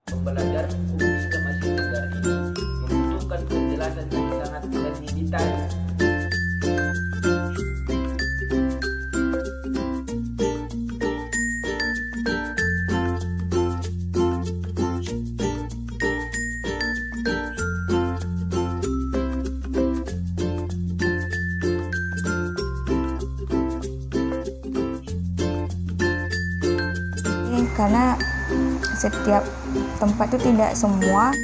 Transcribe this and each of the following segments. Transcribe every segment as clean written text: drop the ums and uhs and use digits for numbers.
Pembelajaran hukum Islam Asia Tenggara ini membutuhkan penjelasan yang sangat mendetail. Karena setiap tempat itu tidak semua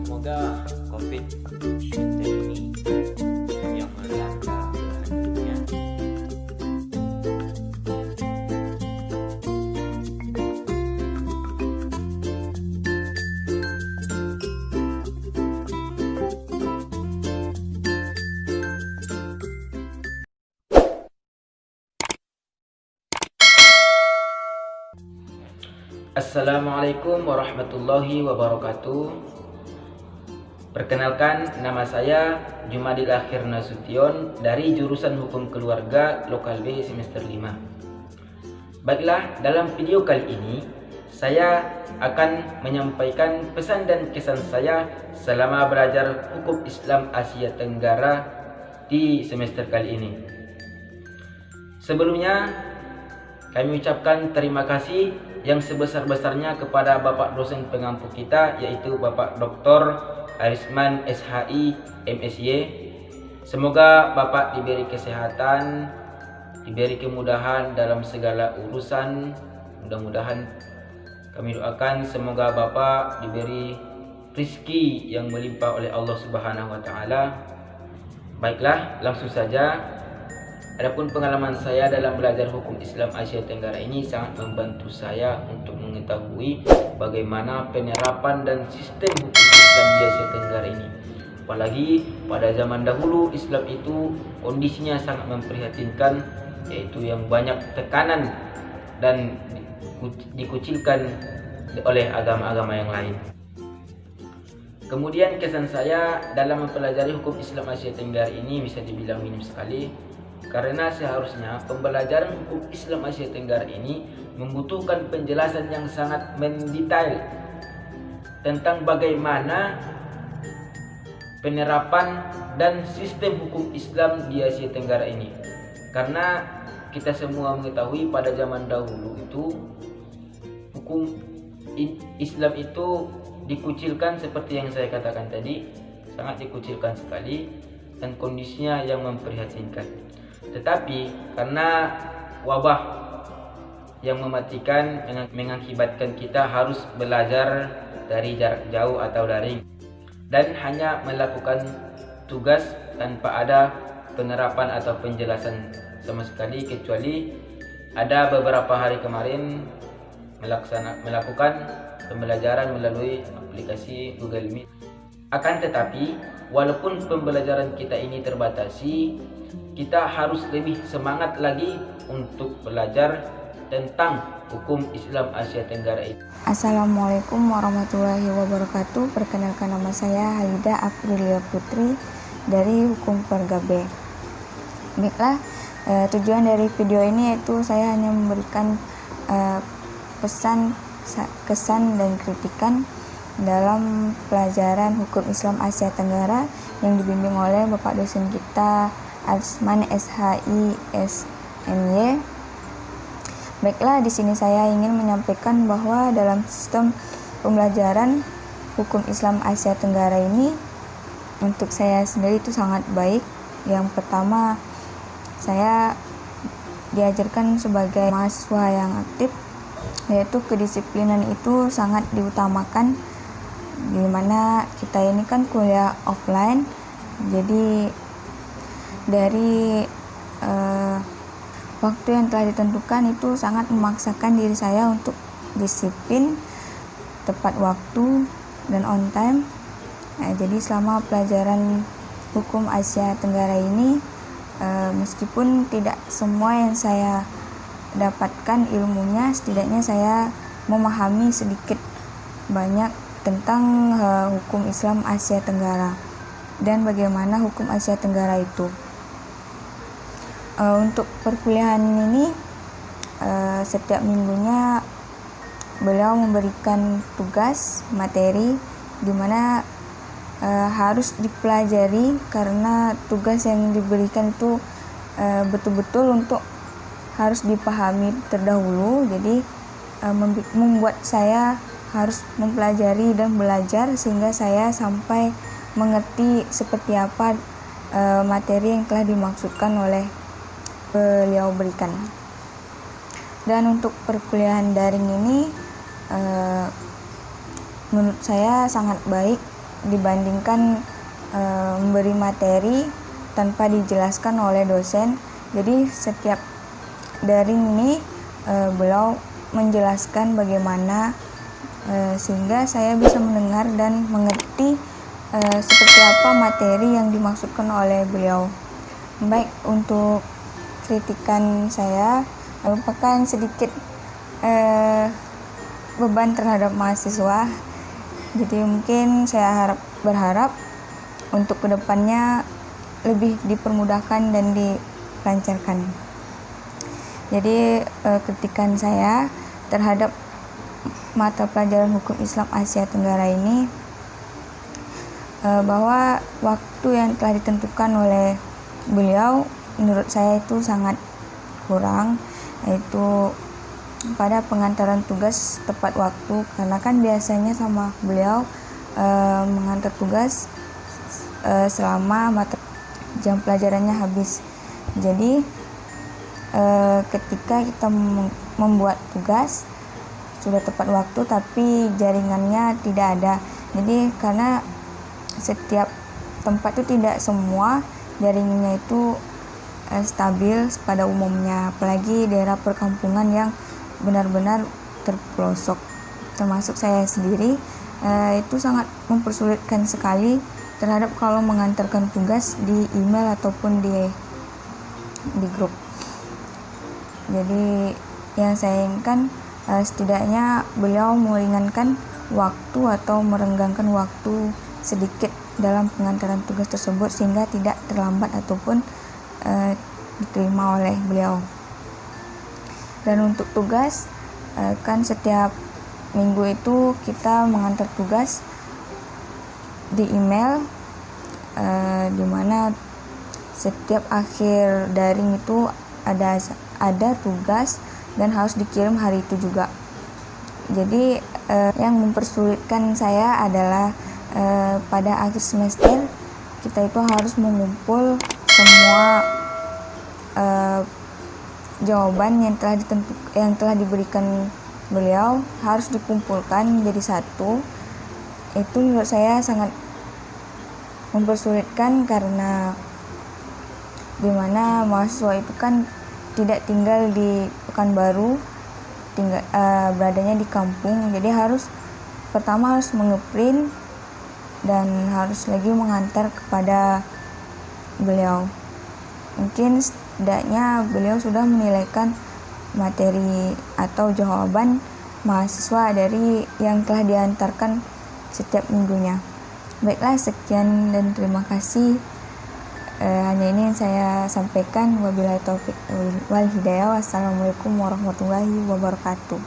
Semoga COVID-19 ini yang melanda dunia Assalamualaikum warahmatullahi wabarakatuh. Perkenalkan, nama saya Jumadil Akhir Nasution dari jurusan Hukum Keluarga Lokal B semester 5. Baiklah, dalam video kali ini saya akan menyampaikan pesan dan kesan saya selama belajar Hukum Islam Asia Tenggara di semester kali ini. Sebelumnya, kami ucapkan terima kasih yang sebesar-besarnya kepada Bapak dosen pengampu kita, yaitu Bapak Dr. Arisman SHI MSy. Semoga Bapak diberi kesehatan, diberi kemudahan dalam segala urusan. Mudah-mudahan kami doakan semoga Bapak diberi rezeki yang melimpah oleh Allah Subhanahu wa taala. Baiklah, langsung saja. Adapun pengalaman saya dalam belajar hukum Islam Asia Tenggara ini sangat membantu saya untuk mengetahui bagaimana penerapan dan sistem hukum Islam di Asia Tenggara ini. Apalagi pada zaman dahulu Islam itu kondisinya sangat memprihatinkan, yaitu yang banyak tekanan dan dikucilkan oleh agama-agama yang lain. Kemudian kesan saya dalam mempelajari hukum Islam Asia Tenggara ini bisa dibilang minim sekali, karena seharusnya pembelajaran hukum Islam Asia Tenggara ini membutuhkan penjelasan yang sangat mendetail tentang bagaimana penerapan dan sistem hukum Islam di Asia Tenggara ini. Karena kita semua mengetahui pada zaman dahulu itu hukum Islam itu dikucilkan seperti yang saya katakan tadi, sangat dikucilkan sekali dan kondisinya yang memprihatinkan. Tetapi karena wabah yang mematikan mengakibatkan kita harus belajar dari jarak jauh atau daring dan hanya melakukan tugas tanpa ada penerapan atau penjelasan sama sekali, kecuali ada beberapa hari kemarin melakukan pembelajaran melalui aplikasi Google Meet. Akan tetapi walaupun pembelajaran kita ini terbatasi, kita harus lebih semangat lagi untuk belajar tentang hukum Islam Asia Tenggara ini. Assalamualaikum warahmatullahi wabarakatuh. Perkenalkan, nama saya Halida Aprilia Putri dari Hukum Keluarga B. Baiklah, tujuan dari video ini yaitu saya hanya memberikan pesan, kesan dan kritikan dalam pelajaran hukum Islam Asia Tenggara yang dibimbing oleh Bapak dosen kita Arisman SHI SMY. Baiklah, di sini saya ingin menyampaikan bahwa dalam sistem pembelajaran hukum Islam Asia Tenggara ini untuk saya sendiri itu sangat baik. Yang pertama, saya diajarkan sebagai mahasiswa yang aktif, yaitu kedisiplinan itu sangat diutamakan, di mana kita ini kan kuliah offline, jadi dari waktu yang telah ditentukan itu sangat memaksakan diri saya untuk disiplin, tepat waktu, dan on time. Jadi selama pelajaran hukum Asia Tenggara ini Meskipun tidak semua yang saya dapatkan ilmunya, setidaknya saya memahami sedikit banyak tentang hukum Islam Asia Tenggara dan bagaimana hukum Asia Tenggara itu. Untuk perkuliahan ini setiap minggunya beliau memberikan tugas materi di mana harus dipelajari, karena tugas yang diberikan itu betul-betul untuk harus dipahami terdahulu. Jadi membuat saya harus mempelajari dan belajar sehingga saya sampai mengerti seperti apa materi yang telah dimaksudkan oleh beliau berikan. Dan untuk perkuliahan daring ini menurut saya sangat baik dibandingkan memberi materi tanpa dijelaskan oleh dosen. Jadi setiap daring ini beliau menjelaskan bagaimana sehingga saya bisa mendengar dan mengerti seperti apa materi yang dimaksudkan oleh beliau. Baik, untuk kritikan saya merupakan sedikit beban terhadap mahasiswa. Jadi mungkin saya berharap untuk kedepannya lebih dipermudahkan dan dilancarkan. Jadi kritikan saya terhadap mata pelajaran hukum Islam Asia Tenggara ini bahwa waktu yang telah ditentukan oleh beliau menurut saya itu sangat kurang, yaitu pada pengantaran tugas tepat waktu, karena kan biasanya sama beliau mengantar tugas selama jam pelajarannya habis. Jadi ketika kita membuat tugas sudah tepat waktu tapi jaringannya tidak ada. Jadi karena setiap tempat itu tidak semua jaringannya itu stabil pada umumnya, apalagi daerah perkampungan yang benar-benar terpelosok, termasuk saya sendiri, itu sangat mempersulitkan sekali terhadap kalau mengantarkan tugas di email ataupun di grup. Jadi yang saya inginkan setidaknya beliau meringankan waktu atau merenggangkan waktu sedikit dalam pengantaran tugas tersebut sehingga tidak terlambat ataupun diterima oleh beliau. Dan untuk tugas kan setiap minggu itu kita mengantar tugas di email, di mana setiap akhir daring itu ada tugas dan harus dikirim hari itu juga. Jadi yang mempersulitkan saya adalah pada akhir semester kita itu harus mengumpul semua jawaban yang telah diberikan beliau, harus dikumpulkan jadi satu. Itu menurut saya sangat mempersulitkan karena dimana mahasiswa itu kan tidak tinggal di Pekanbaru, beradanya di kampung. Jadi pertama harus mengeprint dan harus lagi mengantar kepada beliau. Mungkin setidaknya beliau sudah menilaikan materi atau jawaban mahasiswa dari yang telah diantarkan setiap minggunya. Baiklah, sekian dan terima kasih. Hanya ini yang saya sampaikan. Wabillahi taufiq wal hidayah. Wassalamualaikum warahmatullahi wabarakatuh.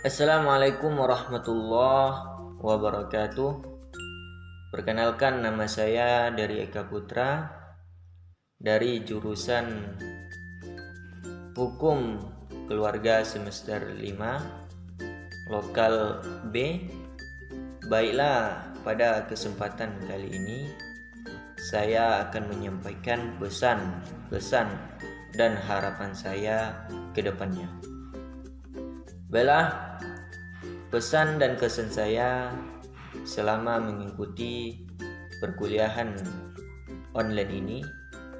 Assalamualaikum warahmatullahi wabarakatuh. Perkenalkan, nama saya dari Eka Putra dari jurusan Hukum Keluarga semester 5 Lokal B. Baiklah, pada kesempatan kali ini saya akan menyampaikan pesan dan harapan saya ke depannya. Baiklah, pesan dan kesan saya selama mengikuti perkuliahan online ini,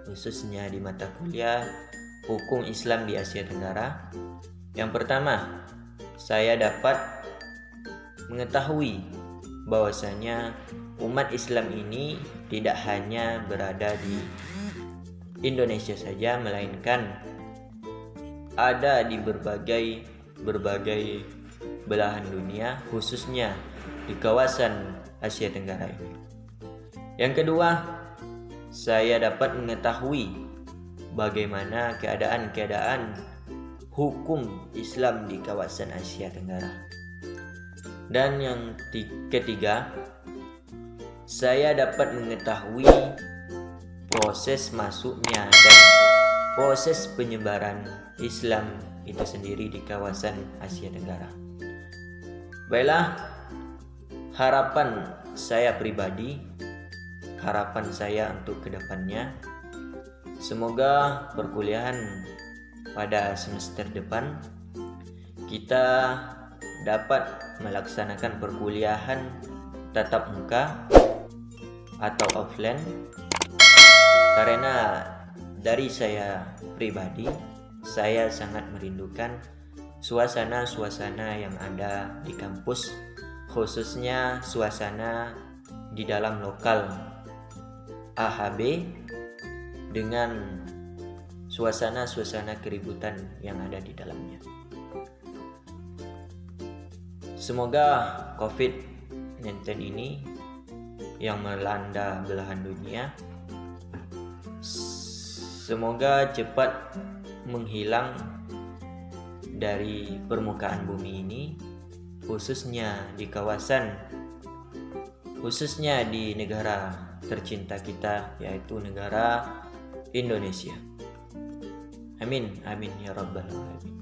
khususnya di mata kuliah Hukum Islam di Asia Tenggara. Yang pertama, saya dapat mengetahui bahwasanya umat Islam ini tidak hanya berada di Indonesia saja, melainkan ada di berbagai belahan dunia, khususnya di kawasan Asia Tenggara ini. Yang kedua, saya dapat mengetahui bagaimana keadaan hukum Islam di kawasan Asia Tenggara. Dan yang ketiga, saya dapat mengetahui proses masuknya dan proses penyebaran Islam itu sendiri di kawasan Asia Tenggara. Baiklah, harapan saya pribadi, harapan saya untuk kedepannya, semoga perkuliahan pada semester depan kita dapat melaksanakan perkuliahan tatap muka atau offline, karena dari saya pribadi, saya sangat merindukan suasana-suasana yang ada di kampus, khususnya suasana di dalam lokal AHB dengan suasana-suasana keributan yang ada di dalamnya. Semoga COVID-19 ini yang melanda belahan dunia semoga cepat menghilang dari permukaan bumi ini, khususnya di negara tercinta kita, yaitu negara Indonesia. Amin, amin ya rabbal alamin.